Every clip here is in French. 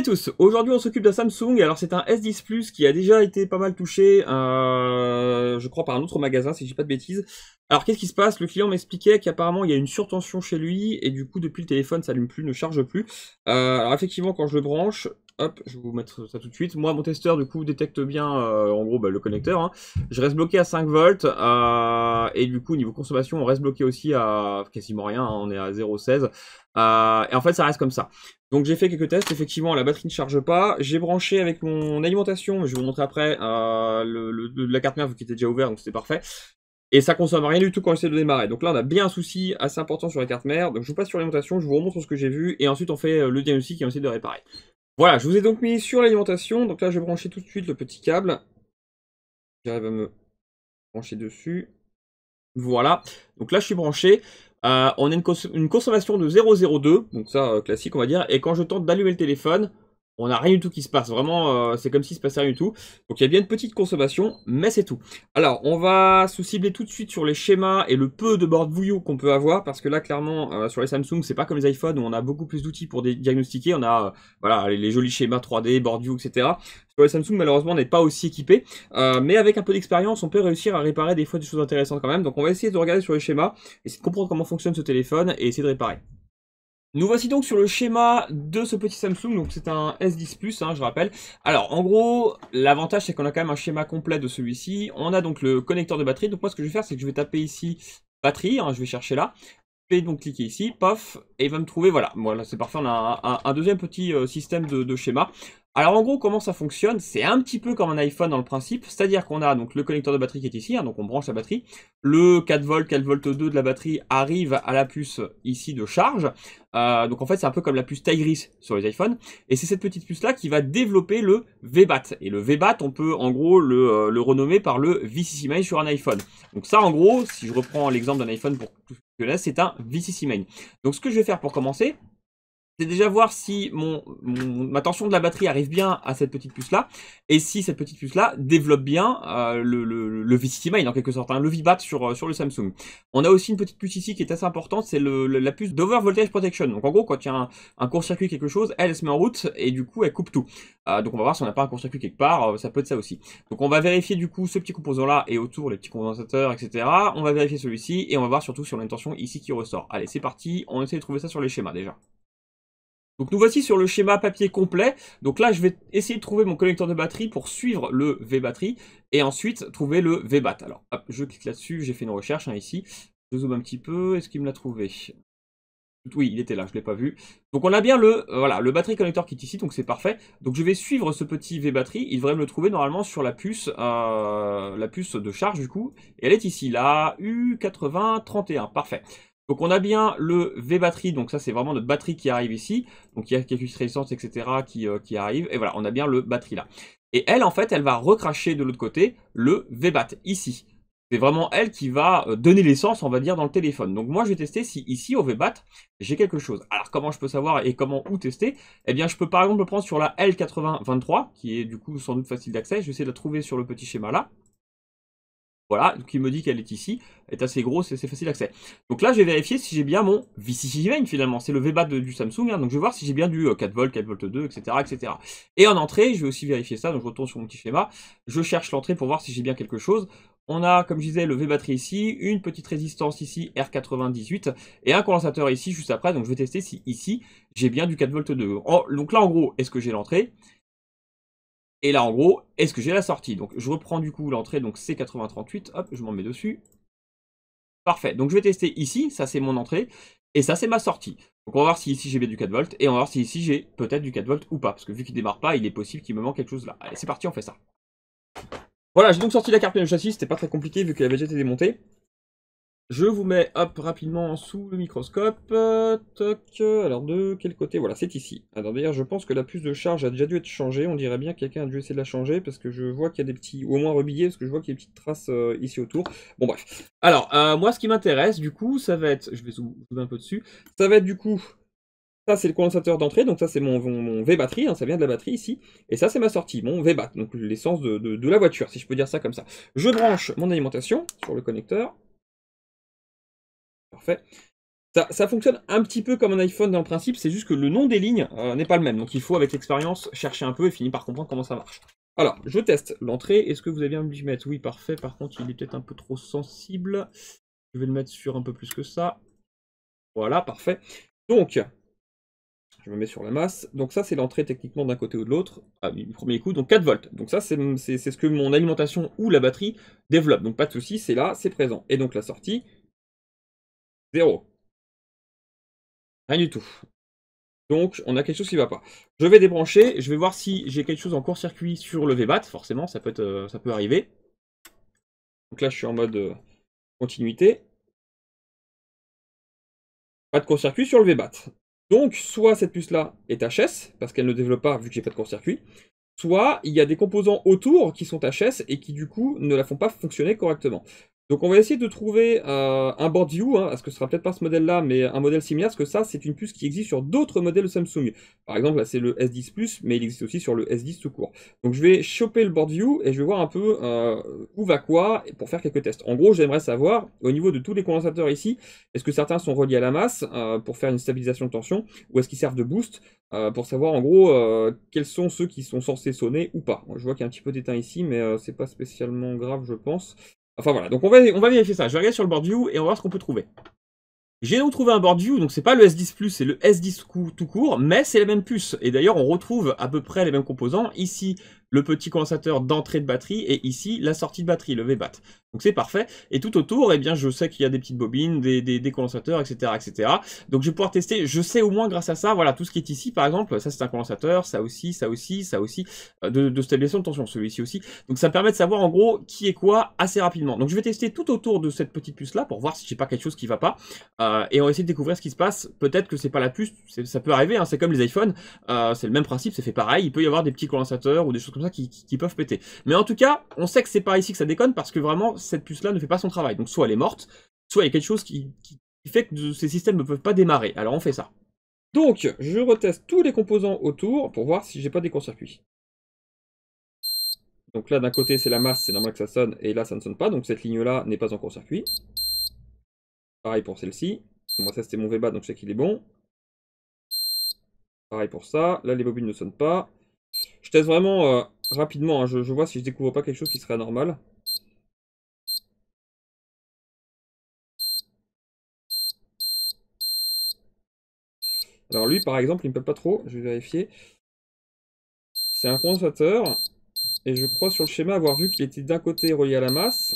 à tous, aujourd'hui on s'occupe d'un Samsung, alors c'est un S10 Plus qui a déjà été pas mal touché, je crois par un autre magasin si je dis pas de bêtises. Alors qu'est-ce qui se passe? Le client m'expliquait qu'apparemment il y a une surtension chez lui, et du coup depuis le téléphone ça allume plus, ne charge plus. Alors effectivement quand je le branche, hop, je vais vous mettre ça tout de suite, moi mon testeur du coup détecte bien en gros le connecteur, hein. Je reste bloqué à 5 volts, et du coup niveau consommation on reste bloqué aussi à quasiment rien, hein, on est à 0,16, et en fait ça reste comme ça. Donc j'ai fait quelques tests, effectivement la batterie ne charge pas, j'ai branché avec mon alimentation, je vais vous montrer après, la carte mère vu qu'il était déjà ouvert donc c'était parfait, et ça consomme rien du tout quand j'essaie de démarrer. Donc là on a bien un souci assez important sur la carte mère, donc je vous passe sur l'alimentation, je vous remontre ce que j'ai vu, et ensuite on fait le diagnostic et on essaie de réparer. Voilà, je vous ai donc mis sur l'alimentation, donc là je vais brancher tout de suite le petit câble, j'arrive à me brancher dessus, voilà, donc là je suis branché. On a une consommation de 0,02, donc ça classique on va dire, et quand je tente d'allumer le téléphone, on n'a rien du tout qui se passe, vraiment c'est comme s'il se passait rien du tout. Donc il y a bien une petite consommation, mais c'est tout. Alors on va se cibler tout de suite sur les schémas et le peu de board view qu'on peut avoir, parce que là clairement sur les Samsung c'est pas comme les iPhones où on a beaucoup plus d'outils pour diagnostiquer, on a voilà les jolis schémas 3D, board view, etc. Sur les Samsung malheureusement on n'est pas aussi équipé, mais avec un peu d'expérience on peut réussir à réparer des fois des choses intéressantes quand même. Donc on va essayer de regarder sur les schémas, essayer de comprendre comment fonctionne ce téléphone et essayer de réparer. Nous voici donc sur le schéma de ce petit Samsung, donc c'est un S10 Plus, hein, je rappelle. Alors en gros, l'avantage c'est qu'on a quand même un schéma complet de celui-ci. On a donc le connecteur de batterie, donc moi ce que je vais faire c'est que je vais taper ici batterie, hein, je vais chercher là. Je vais donc cliquer ici, pof, et il va me trouver, voilà, c'est parfait, on a un deuxième petit système de schéma. Alors en gros, comment ça fonctionne? C'est un petit peu comme un iPhone dans le principe, c'est-à-dire qu'on a donc le connecteur de batterie qui est ici, hein, donc on branche la batterie, le 4V, 4V2 de la batterie arrive à la puce ici de charge, donc en fait c'est un peu comme la puce taille grise sur les iPhones, et c'est cette petite puce là qui va développer le VBAT, et le VBAT on peut en gros le renommer par le VCC Main sur un iPhone. Donc ça en gros, si je reprends l'exemple d'un iPhone pour que là c'est un VCC Main. Donc ce que je vais faire pour commencer, c'est déjà voir si ma tension de la batterie arrive bien à cette petite puce là, et si cette petite puce là développe bien le VCT Main en quelque sorte, hein, le VBAT sur le Samsung. On a aussi une petite puce ici qui est assez importante, c'est la puce d'Over Voltage Protection. Donc en gros quand il y a un court-circuit quelque chose, elle se met en route et du coup elle coupe tout. Donc on va voir si on n'a pas un court-circuit quelque part, ça peut être ça aussi. Donc on va vérifier du coup ce petit composant là et autour les petits condensateurs, etc. On va vérifier celui-ci et on va voir surtout si on a une tension ici qui ressort. Allez c'est parti, on essaie de trouver ça sur les schémas déjà. Donc nous voici sur le schéma papier complet. Donc là, je vais essayer de trouver mon connecteur de batterie pour suivre le V-batterie et ensuite trouver le V-bat. Alors, hop, je clique là-dessus, j'ai fait une recherche hein, ici. Je zoome un petit peu, est-ce qu'il me l'a trouvé? Oui, il était là, je ne l'ai pas vu. Donc on a bien voilà, le batterie connecteur qui est ici, donc c'est parfait. Donc je vais suivre ce petit V-batterie, il devrait me le trouver normalement sur la puce de charge du coup. Et elle est ici, la U8031, parfait. Donc on a bien le V-batterie, donc ça c'est vraiment notre batterie qui arrive ici. Donc il y a quelques résistances, etc. qui arrivent. Et voilà, on a bien le batterie là. Et elle, en fait, elle va recracher de l'autre côté le V-bat, ici. C'est vraiment elle qui va donner l'essence, on va dire, dans le téléphone. Donc moi, je vais tester si ici, au V-bat, j'ai quelque chose. Alors comment je peux savoir et comment où tester? Eh bien, je peux par exemple le prendre sur la L8023, qui est du coup sans doute facile d'accès. Je vais essayer de la trouver sur le petit schéma là. Voilà, donc il me dit qu'elle est ici, elle est assez grosse et c'est facile d'accès. Donc là, je vais vérifier si j'ai bien mon VCC Main finalement, c'est le VBAT du Samsung, hein, donc je vais voir si j'ai bien du 4V, 4V2, etc., etc. Et en entrée, je vais aussi vérifier ça, donc je retourne sur mon petit schéma, je cherche l'entrée pour voir si j'ai bien quelque chose. On a, comme je disais, le V-batterie ici, une petite résistance ici, R98, et un condensateur ici, juste après, donc je vais tester si ici, j'ai bien du 4V2. Oh, donc là, en gros, est-ce que j'ai l'entrée ? Et là, en gros, est-ce que j'ai la sortie? Donc, je reprends du coup l'entrée, donc c'est 8038, hop, je m'en mets dessus. Parfait, donc je vais tester ici, ça c'est mon entrée, et ça c'est ma sortie. Donc on va voir si ici j'ai bien du 4V, et on va voir si ici j'ai peut-être du 4V ou pas, parce que vu qu'il démarre pas, il est possible qu'il me manque quelque chose là. Allez, c'est parti, on fait ça. Voilà, j'ai donc sorti la carte de châssis, c'était pas très compliqué vu qu'elle avait déjà été démontée. Je vous mets, hop, rapidement sous le microscope, toc, alors de quel côté? Voilà, c'est ici. Alors d'ailleurs, je pense que la puce de charge a déjà dû être changée, on dirait bien que quelqu'un a dû essayer de la changer, parce que je vois qu'il y a des petits, ou au moins rebillés, parce que je vois qu'il y a des petites traces ici autour. Bon bref. Alors, moi ce qui m'intéresse, du coup, ça va être, je vais zoomer un peu dessus, ça va être du coup, ça c'est le condensateur d'entrée, donc ça c'est mon V-batterie, hein, ça vient de la batterie ici, et ça c'est ma sortie, mon V-bat, donc l'essence de la voiture, si je peux dire ça comme ça. Je branche mon alimentation sur le connecteur. Parfait. Ça fonctionne un petit peu comme un iPhone dans le principe, c'est juste que le nom des lignes n'est pas le même. Donc il faut, avec l'expérience, chercher un peu et finir par comprendre comment ça marche. Alors, je teste l'entrée. Est-ce que vous avez bien voulu mettre? Oui, parfait. Par contre, il est peut-être un peu trop sensible. Je vais le mettre sur un peu plus que ça. Voilà, parfait. Donc, je me mets sur la masse. Donc ça, c'est l'entrée techniquement d'un côté ou de l'autre. Ah, du premier coup, donc 4 volts. Donc ça, c'est ce que mon alimentation ou la batterie développe. Donc pas de souci, c'est là, c'est présent. Et donc la sortie, 0. Rien du tout. Donc on a quelque chose qui ne va pas. Je vais débrancher, je vais voir si j'ai quelque chose en court-circuit sur le VBAT. Forcément, ça peut arriver. Donc là, je suis en mode continuité. Pas de court-circuit sur le VBAT. Donc, soit cette puce-là est HS, parce qu'elle ne développe pas vu que j'ai pas de court-circuit, soit il y a des composants autour qui sont HS et qui du coup ne la font pas fonctionner correctement. Donc on va essayer de trouver un board view, hein, parce que ce sera peut-être pas ce modèle-là, mais un modèle similaire, parce que ça c'est une puce qui existe sur d'autres modèles de Samsung. Par exemple là c'est le S10 Plus, mais il existe aussi sur le S10 tout court. Donc je vais choper le board view et je vais voir un peu où va quoi pour faire quelques tests. En gros j'aimerais savoir, au niveau de tous les condensateurs ici, est-ce que certains sont reliés à la masse pour faire une stabilisation de tension, ou est-ce qu'ils servent de boost pour savoir en gros quels sont ceux qui sont censés sonner ou pas. Je vois qu'il y a un petit peu d'éteint ici, mais c'est pas spécialement grave je pense. Enfin voilà, donc on va vérifier ça. Je vais regarder sur le board view et on va voir ce qu'on peut trouver. J'ai donc trouvé un board view, donc c'est pas le S10 Plus, c'est le S10 tout court, mais c'est la même puce. Et d'ailleurs on retrouve à peu près les mêmes composants. Ici, le petit condensateur d'entrée de batterie, et ici, la sortie de batterie, le VBAT. Donc c'est parfait. Et tout autour, eh bien, je sais qu'il y a des petites bobines, des condensateurs, etc., etc. Donc je vais pouvoir tester, je sais au moins grâce à ça, voilà, tout ce qui est ici, par exemple, ça c'est un condensateur, ça aussi, ça aussi, ça aussi, de stabilisation de tension, celui-ci aussi. Donc ça me permet de savoir en gros qui est quoi assez rapidement. Donc je vais tester tout autour de cette petite puce-là pour voir si j'ai pas quelque chose qui va pas. Et on va essayer de découvrir ce qui se passe. Peut-être que c'est pas la puce, ça peut arriver, hein, c'est comme les iPhones, c'est le même principe, c'est fait pareil, il peut y avoir des petits condensateurs ou des choses comme ça qui peuvent péter. Mais en tout cas, on sait que c'est pas ici que ça déconne parce que vraiment, cette puce-là ne fait pas son travail. Donc soit elle est morte, soit il y a quelque chose qui fait que ces systèmes ne peuvent pas démarrer. Alors on fait ça. Donc, je reteste tous les composants autour pour voir si j'ai pas des courts-circuits. Donc là, d'un côté, c'est la masse, c'est normal que ça sonne, et là, ça ne sonne pas, donc cette ligne-là n'est pas en court-circuit. Pareil pour celle-ci. On va tester mon VBAT, donc je sais qu'il est bon. Pareil pour ça. Là, les bobines ne sonnent pas. Je teste vraiment rapidement, hein. Je vois si je découvre pas quelque chose qui serait anormal. Alors lui, par exemple, il ne peut pas trop. Je vais vérifier. C'est un condensateur. Et je crois sur le schéma avoir vu qu'il était d'un côté relié à la masse.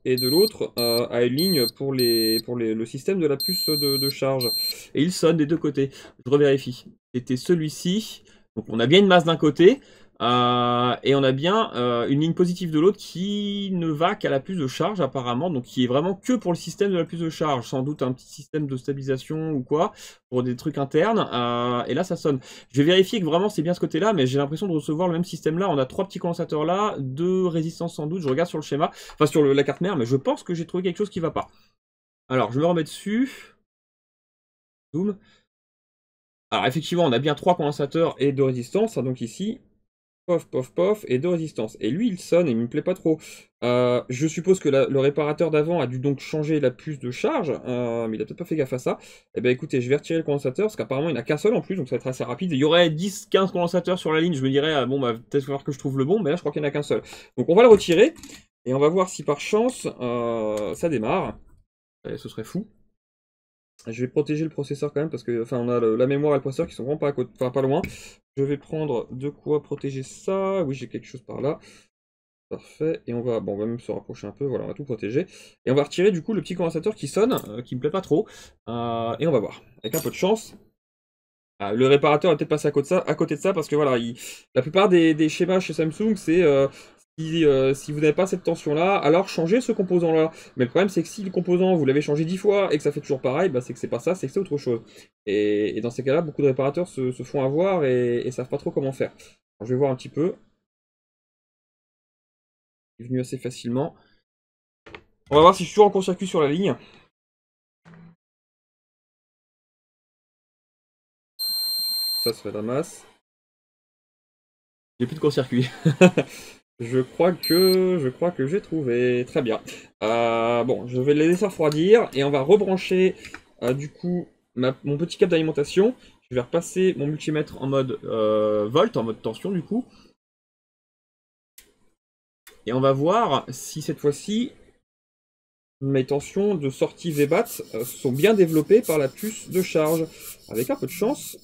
Et de l'autre à une ligne pour le système de la puce de charge. Et il sonne des deux côtés. Je revérifie. C'était celui-ci. Donc on a bien une masse d'un côté. Et on a bien une ligne positive de l'autre qui ne va qu'à la puce de charge apparemment, donc qui est vraiment que pour le système de la puce de charge, sans doute un petit système de stabilisation ou quoi, pour des trucs internes, et là ça sonne. Je vais vérifier que vraiment c'est bien ce côté-là, mais j'ai l'impression de recevoir le même système là, on a 3 petits condensateurs là, 2 résistances sans doute, je regarde sur le schéma, enfin sur la carte mère, mais je pense que j'ai trouvé quelque chose qui va pas. Alors je me remets dessus, zoom. Alors effectivement on a bien 3 condensateurs et 2 résistances, hein, donc ici, pof, pof, pof, et 2 résistances. Et lui, il sonne et il me plaît pas trop. Je suppose que le réparateur d'avant a dû donc changer la puce de charge, mais il a peut-être pas fait gaffe à ça. Eh ben écoutez, je vais retirer le condensateur, parce qu'apparemment il n'y en a qu'un seul en plus, donc ça va être assez rapide. Il y aurait 10-15 condensateurs sur la ligne, je me dirais, bon bah peut-être falloir que je trouve le bon, mais là je crois qu'il n'y en a qu'un seul. Donc on va le retirer, et on va voir si par chance ça démarre. Ce serait fou. Je vais protéger le processeur quand même parce que, enfin, on a la mémoire et le processeur qui sont vraiment pas à côté, enfin pas loin. Je vais prendre de quoi protéger ça. Oui, j'ai quelque chose par là. Parfait. Et on va même se rapprocher un peu. Voilà, on va tout protéger. Et on va retirer du coup le petit condensateur qui sonne, qui me plaît pas trop. Et on va voir. Avec un peu de chance. Le réparateur va peut-être passer à côté de ça parce que voilà, la plupart des schémas chez Samsung, c'est si vous n'avez pas cette tension-là, alors changez ce composant-là. Mais le problème, c'est que si le composant, vous l'avez changé 10 fois et que ça fait toujours pareil, bah, c'est que c'est pas ça, c'est que c'est autre chose. Et dans ces cas-là, beaucoup de réparateurs se font avoir et savent pas trop comment faire. Alors, je vais voir un petit peu. Il est venu assez facilement. On va voir si je suis toujours en court-circuit sur la ligne. Ça serait la masse. J'ai plus de court-circuit. Je crois que j'ai trouvé. Très bien. Bon, je vais les laisser refroidir et on va rebrancher du coup mon petit câble d'alimentation. Je vais repasser mon multimètre en mode volt, en mode tension du coup. Et on va voir si cette fois-ci mes tensions de sortie VBAT sont bien développées par la puce de charge. Avec un peu de chance,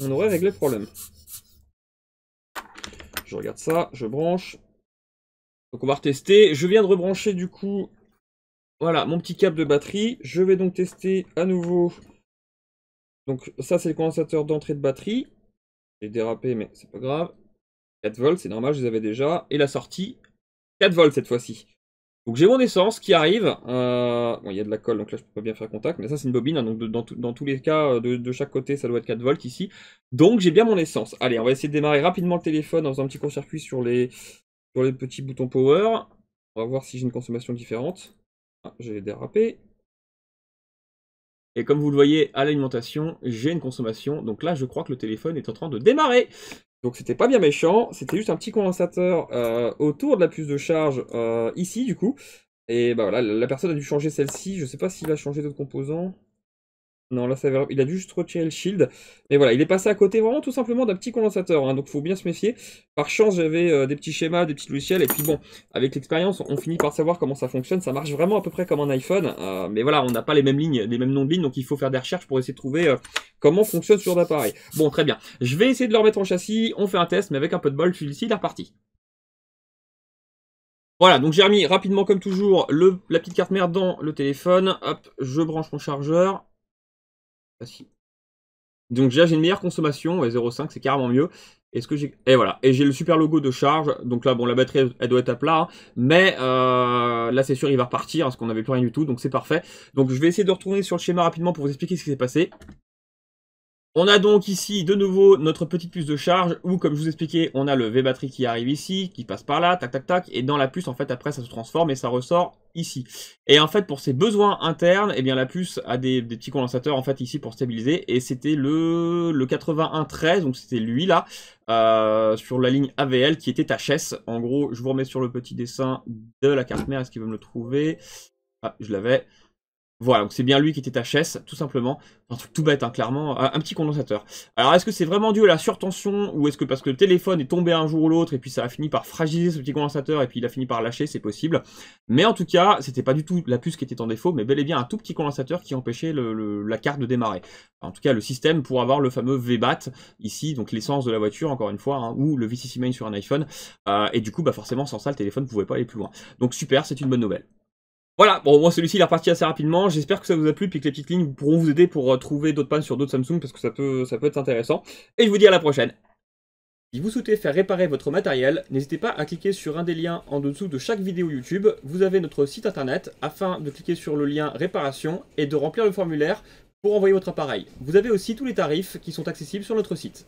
on aurait réglé le problème. Je regarde ça, je branche. Donc on va retester. Je viens de rebrancher du coup, voilà, mon petit câble de batterie. Je vais donc tester à nouveau. Donc ça c'est le condensateur d'entrée de batterie. J'ai dérapé mais c'est pas grave. 4 volts, c'est normal, je les avais déjà. Et la sortie, 4 volts cette fois-ci. Donc j'ai mon essence qui arrive. Bon, il y a de la colle, donc là je peux pas bien faire contact. Mais ça c'est une bobine, hein, donc dans tous les cas, de chaque côté, ça doit être 4 volts ici. Donc j'ai bien mon essence. Allez, on va essayer de démarrer rapidement le téléphone en faisant un petit court-circuit sur les petits boutons power. On va voir si j'ai une consommation différente. Ah, j'ai dérapé. Et comme vous le voyez à l'alimentation, j'ai une consommation. Donc là, je crois que le téléphone est en train de démarrer. Donc c'était pas bien méchant. C'était juste un petit condensateur autour de la puce de charge ici du coup. Et bah voilà, la personne a dû changer celle-ci. Je sais pas s'il a changé d'autres composants. Non, là, il a dû juste retirer le shield. Mais voilà, il est passé à côté vraiment tout simplement d'un petit condensateur. Hein, donc, il faut bien se méfier. Par chance, j'avais des petits schémas, des petits logiciels. Et puis bon, avec l'expérience, on finit par savoir comment ça fonctionne. Ça marche vraiment à peu près comme un iPhone. Mais voilà, on n'a pas les mêmes lignes, les mêmes noms de lignes. Donc, il faut faire des recherches pour essayer de trouver comment fonctionne ce genre d'appareil. Bon, très bien. Je vais essayer de le remettre en châssis. On fait un test, mais avec un peu de bol, celui-ci, il est reparti. Voilà, donc j'ai remis rapidement, comme toujours, la petite carte mère dans le téléphone. Hop, je branche mon chargeur. Voici. Donc déjà j'ai une meilleure consommation, 0,5 c'est carrément mieux. Est-ce que j'ai... Et voilà, et j'ai le super logo de charge, donc là bon la batterie elle doit être à plat, hein, mais là c'est sûr il va repartir, parce qu'on n'avait plus rien du tout, donc c'est parfait. Donc je vais essayer de retourner sur le schéma rapidement pour vous expliquer ce qui s'est passé. On a donc ici de nouveau notre petite puce de charge où, comme je vous expliquais, on a le V-batterie qui arrive ici, qui passe par là, tac tac tac, et dans la puce en fait après ça se transforme et ça ressort ici. Et en fait pour ses besoins internes, eh bien la puce a des petits condensateurs en fait ici pour stabiliser, et c'était le 8113, donc c'était lui là, sur la ligne AVL qui était HS. En gros, je vous remets sur le petit dessin de la carte mère, est-ce qu'il veut me le trouver? Ah, je l'avais. Voilà, donc c'est bien lui qui était HS, tout simplement. Un truc tout bête, hein, clairement, un petit condensateur. Alors, est-ce que c'est vraiment dû à la surtension, ou est-ce que parce que le téléphone est tombé un jour ou l'autre, et puis ça a fini par fragiliser ce petit condensateur, et puis il a fini par lâcher, c'est possible. Mais en tout cas, c'était pas du tout la puce qui était en défaut, mais bel et bien un tout petit condensateur qui empêchait la carte de démarrer. En tout cas, le système pour avoir le fameux VBAT, ici, donc l'essence de la voiture, encore une fois, hein, ou le VCC main sur un iPhone, et du coup, bah forcément, sans ça, le téléphone ne pouvait pas aller plus loin. Donc super, c'est une bonne nouvelle. Voilà, bon moi celui-ci il est reparti assez rapidement, j'espère que ça vous a plu, puis que les petites lignes pourront vous aider pour trouver d'autres pannes sur d'autres Samsung, parce que ça peut être intéressant. Et je vous dis à la prochaine. Si vous souhaitez faire réparer votre matériel, n'hésitez pas à cliquer sur un des liens en dessous de chaque vidéo YouTube. Vous avez notre site internet, afin de cliquer sur le lien réparation et de remplir le formulaire pour envoyer votre appareil. Vous avez aussi tous les tarifs qui sont accessibles sur notre site.